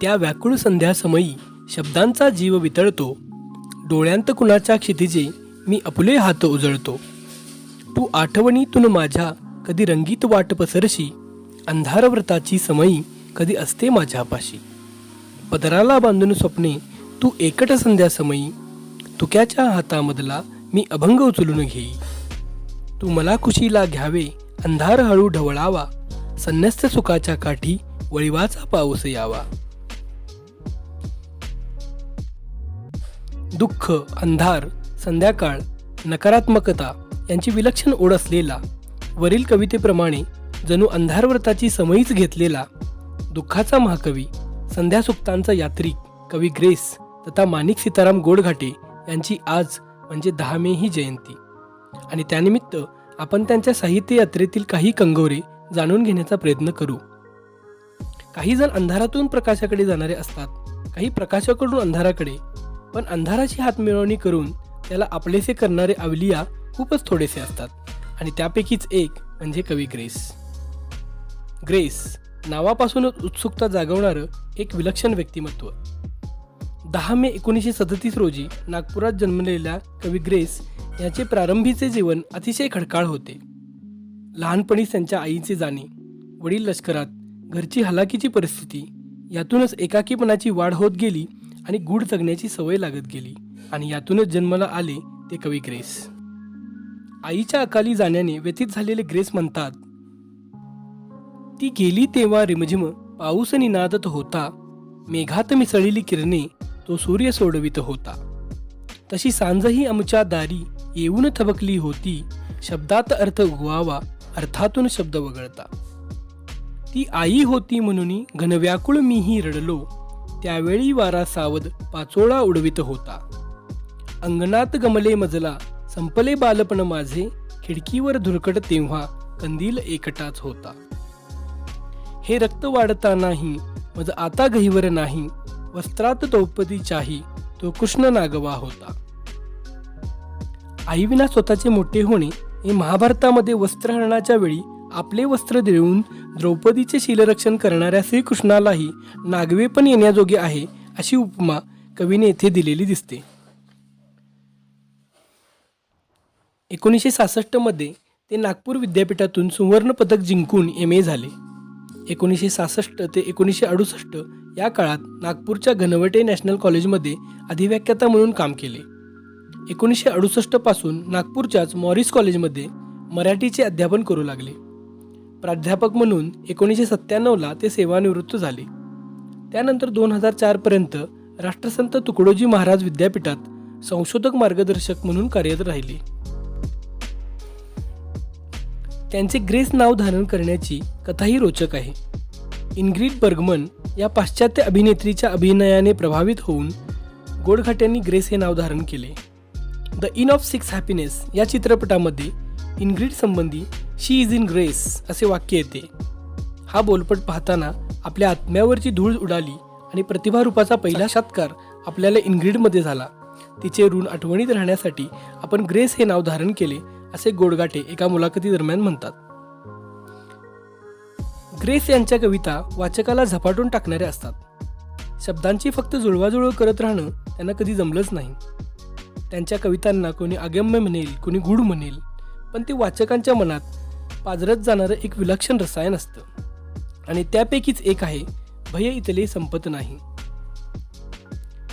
त्या व्याकुळ संध्यासमयी शब्दांचा जीव वितळतो, डोळ्यांत कुणाच्या क्षितिजे मी आपुले हात उजळतो. तू आठवणीतून माझ्या कधी रंगीत वाट पसरशी, अंधारव्रताची समयी कधी असते माझ्यापाशी. पदराला बांधून स्वप्ने तू एकट संध्यासमयी, तुक्याच्या हातामधला मी अभंग उचलून घेई. तू मला कुशीला घ्यावे, अंधार हळू ढवळावा, संन्यस्त सुखाच्या काठी वळिवाचा पाऊस यावा. दुःख, अंधार, संध्याकाळ, नकारात्मकता यांची विलक्षण ओढ असलेला, वरील कवितेप्रमाणे जणू अंधारव्रताची समयीच घेतलेला दुःखाचा महाकवी, संध्यासुक्तांचा यात्रिक कवी ग्रेस तथा माणिक सीताराम गोडघाटे यांची आज म्हणजे 10 मे ही जयंती. आणि त्यानिमित्त आपण त्यांच्या साहित्य यात्रेतील काही कंगोरे जाणून घेण्याचा प्रयत्न करू. काही जण अंधारातून प्रकाशाकडे जाणारे असतात, काही प्रकाशाकडून अंधाराकडे, पण अंधाराची हातमिळवणी करून त्याला आपलेसे करणारे अवलिया खूपच थोडेसे असतात. आणि त्यापैकीच एक म्हणजे कवी ग्रेस. ग्रेस नावापासूनच उत्सुकता जागवणारं एक विलक्षण व्यक्तिमत्व. 10 मे 1937 रोजी नागपुरात जन्मलेल्या कवी ग्रेस याचे प्रारंभीचे जीवन अतिशय खडकाळ होते. लहानपणीच त्यांच्या आईचे जाणे, वडील लष्करात, घरची हलाखीची परिस्थिती यातूनच एकाकीपणाची वाढ होत गेली आणि गूढ जगण्याची सवय लागत गेली. आणि यातूनच जन्माला आले ते कवी ग्रेस. आईच्या अकाली जाण्याने व्यथित झालेले ग्रेस म्हणतात, ती गेली तेव्हा रिमझिम पाऊस निनादत होता, मेघात मिसळलेली किरणे तो सूर्य सोडवित होता. तशी सांजही आमच्या दारी येऊन थबकली होती, शब्दात अर्थ उगवावा अर्थातून शब्द वगळता. ती आई होती म्हणून घनव्याकुळ मीही रडलो, त्यावेळी वारा सावध पाचोळा उडवित होता. अंगणात गमले मजला संपले बालपण माझे, खिडकीवर धुरकट तेव्हा कंदील एकटाच होता. हे रक्त वाढता नाही मज आता गहिवर नाही, वस्त्रात द्रौपदीच्याही तो कृष्ण नागवा होता. आईविना स्वतःचे मोठे होणे हे महाभारतामध्ये वस्त्रहरणाच्या वेळी आपले वस्त्र देऊन द्रौपदीचे शीलरक्षण करणाऱ्या श्रीकृष्णालाही नागवेपण येण्याजोगे आहे, अशी उपमा कवीने येथे दिलेली दिसते. 1966 मध्ये ते नागपूर विद्यापीठातून सुवर्ण पदक जिंकून MA झाले. 1966 ते 1968 या काळात नागपूरच्या घनवटे नॅशनल कॉलेजमध्ये अधिव्याख्याता म्हणून काम केले. 1968 पासून नागपूरच्याच मॉरिस कॉलेजमध्ये मराठीचे अध्यापन करू लागले. प्राध्यापक म्हणून 1997ला ते सेवानिवृत्त झाले. त्यानंतर 2004 पर्यंत राष्ट्रसंत तुकडोजी महाराज विद्यापीठात संशोधक मार्गदर्शक म्हणून कार्यरत राहिले. त्यांचे ग्रेस नाव धारण करण्याची कथाही रोचक आहे. इनग्रिड बर्गमन या पाश्चात्य अभिनेत्रीच्या अभिनयाने प्रभावित होऊन गोडघाट्यांनी ग्रेस हे नाव धारण केले. The in of six happiness या चित्रपटामध्ये इनग्रिड संबंधी शी इज इन ग्रेस असे वाक्य येते. हा बोलपट पाहताना आपल्या आत्म्यावरची धूळ उडाली आणि प्रतिभारूपाचा पहिला साक्षात्कार आपल्याला इनग्रिडमध्ये झाला. तिचे ऋण आठवणीत राहण्यासाठी आपण ग्रेस हे नाव धारण केले, असे गोडघाटे एका मुलाखती दरम्यान म्हणतात. ग्रेस यांच्या कविता वाचकाला झपाटून टाकणाऱ्या असतात. शब्दांची फक्त जुळवाजुळव करत राहणं त्यांना कधी जमलंच नाही. त्यांच्या कवितांना कोणी अगम्य म्हणेल, कोणी गूढ म्हणेल, पण ते वाचकांच्या मनात पाझरत जाणारं एक विलक्षण रसायन असतं. आणि त्यापैकीच एक आहे भय इथले संपत नाही.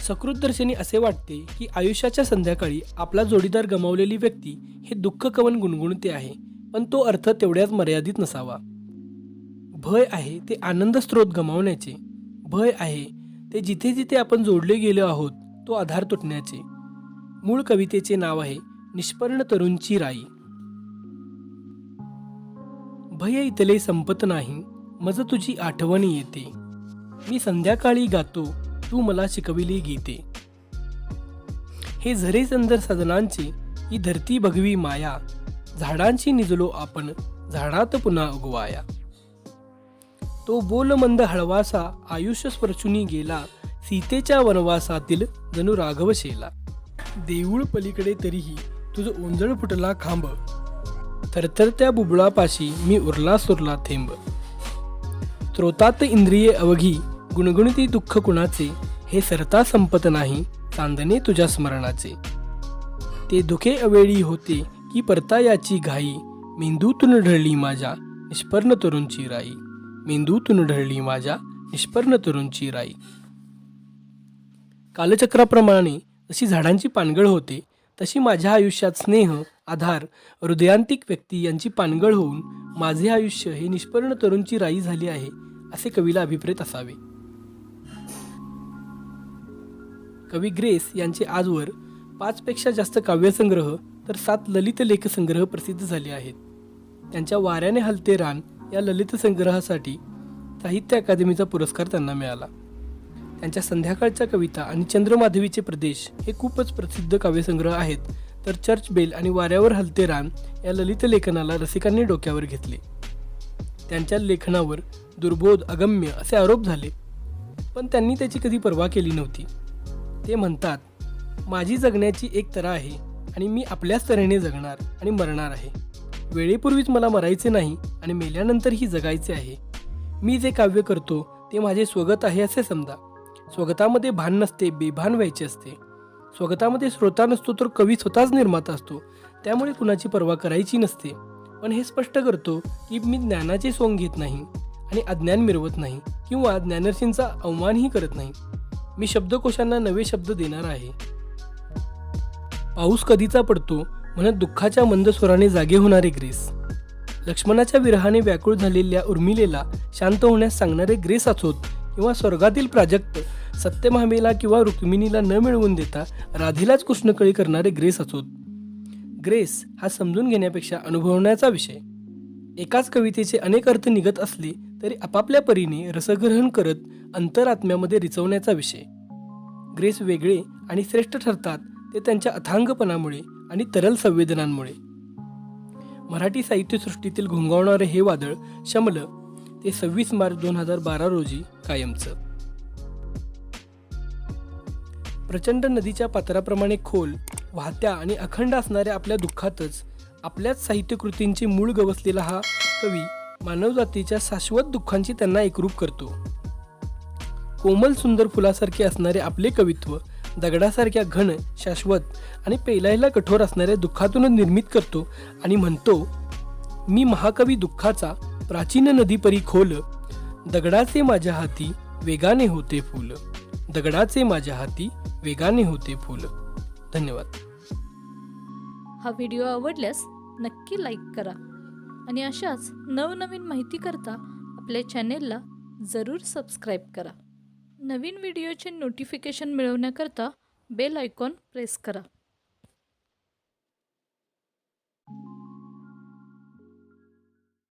सकृतदर्शनी असे वाटते की आयुष्याच्या संध्याकाळी आपला जोडीदार गमावलेली व्यक्ती हे दुःख कवन गुणगुणते आहे, पण तो अर्थ तेवढ्याच मर्यादित नसावा. भय आहे ते आनंद स्रोत गमावण्याचे, भय आहे ते जिथे जिथे आपण जोडले गेलो आहोत तो आधार तुटण्याचे. मूळ कवितेचे नाव आहे निष्पर्ण तरुणची राई. भय इथले संपत नाही मज तुझी आठवण येते, मी संध्याकाळी गातो तू मला शिकविली गीते. हे झरे संदर सजनांचे ही धरती भगवी माया, झाडांची निजलो आपण झाडात पुन्हा उगवाया. तो बोल मंद हळवासा आयुष्य स्पर्शुनी गेला, सीतेच्या वनवासातील जणू राघव शेला. देऊळ पलीकडे तरीही तुझ ओंजळ फुटला खांब, थरथरत्या बुबुळापाशी मी उरला सुरला थेंब. स्रोतात इंद्रिये अवघी गुणगुणती दुःख कुणाचे, हे सरता संपत नाही चांदणे तुझ्या स्मरणाचे. ते धुके अवेळी होते की परता याची घाई, मेंदूतून ढळली माझ्या निष्पर्ण तरुणची राई. मेंदूतून ढळली माझ्या निष्पर्ण तरुणची राई. कालचक्राप्रमाणे जशी झाडांची पानगळ होते, तशी माझ्या आयुष्यात स्नेह, आधार, हृदयांतिक व्यक्ती यांची पानगळ होऊन माझे आयुष्य हे निष्पर्ण तरुणची राई झाली आहे, असे कवीला अभिप्रेत असावे. कवी ग्रेस यांचे आजवर 5 पेक्षा जास्त काव्यसंग्रह तर 7 ललित लेखसंग्रह प्रसिद्ध झाले आहेत. त्यांच्या वाऱ्याने हलते रान या ललित संग्रहासाठी साहित्य अकादमीचा पुरस्कार त्यांना मिळाला. त्यांच्या संध्याकाळच्या कविता आणि चंद्रमाधवीचे प्रदेश हे खूपच प्रसिद्ध काव्यसंग्रह आहेत, तर चर्च बेल आणि वाऱ्यावर हलते रान या ललित लेखनाला रसिकांनी डोक्यावर घेतले. त्यांच्या लेखनावर दुर्बोध, अगम्य असे आरोप झाले, पण त्यांनी त्याची कधी पर्वा केली नव्हती. ते म्हणतात, माझी जगण्याची एक तऱ्हा आहे आणि मी आपल्याच तऱ्हेने जगणार आणि मरणार आहे. वेळेपूर्वीच मला मरायचे नाही आणि मेल्यानंतरही जगायचे आहे. मी जे काव्य करतो ते माझे स्वगत आहे असे समजा. स्वगतामध्ये भान नसते, बेभान व्हायचे असते. स्वगतामध्ये श्रोता नसतो तर कवी स्वतःच निर्माता असतो, त्यामुळे कुणाची पर्वा करायची नसते. पण हे स्पष्ट करतो की मी ज्ञानाचे सोंग घेत नाही आणि अज्ञान मिरवत नाही किंवा ज्ञानर्षींचा अवमानही करत नाही. मी शब्दकोशांना नवे शब्द देणार आहे. पाऊस कधीचा पडतो म्हणत दुःखाच्या मंद स्वराने जागे होणारे ग्रेस. लक्ष्मणाच्या विरहाने व्याकुळ झालेल्या उर्मिलेला शांत होण्यास सांगणारे ग्रेस असोत किंवा स्वर्गातील प्राजक्त सत्यभामेला किंवा रुक्मिणीला न मिळवून देता राधेलाच कृष्णकळी करणारे ग्रेस असोत. ग्रेस हा समजून घेण्यापेक्षा अनुभवण्याचा विषय. एकाच कवितेचे अनेक अर्थ निघत असले तरी आपापल्या परीने रसग्रहण करत अंतरात्म्यामध्ये रिचवण्याचा विषय. ग्रेस वेगळे आणि श्रेष्ठ ठरतात ते त्यांच्या अथांगपणामुळे आणि तरल संवेदनांमुळे. मराठी साहित्यसृष्टीतील घोंगावणारे हे वादळ शमलं ते 26 मार्च 2012 रोजी कायमचं. प्रचंड नदीच्या पात्राप्रमाणे खोल, वाहत्या आणि अखंड असणाऱ्या आपल्या दुःखातच आपल्याच साहित्यकृतींची मूळ गवसलेला हा कवी मानवजातीच्या शाश्वत दुःखांची त्यांना एकरूप करतो. कोमल सुंदर फुलासारखे असणारे आपले कवित्व दगडासारख्या घन, शाश्वत आणि पेलायला कठोर असणाऱ्या दुःखातून निर्मित करतो आणि म्हणतो, मी महाकवी दुःखाचा प्राचीन नदीपरी खोल, दगडाचे माझ्या हाती वेगाने होते फूल. दगडाचे माझ्या हाती वेगाने होते फूल. धन्यवाद. हा व्हिडिओ आवडल्यास नक्की लाईक करा आणि अशाच नवनवीन माहिती करता आपल्या चॅनेलला जरूर सबस्क्राईब करा. नवीन व्हिडिओचे नोटिफिकेशन मिळवण्याकरता बेल आयकॉन प्रेस करा.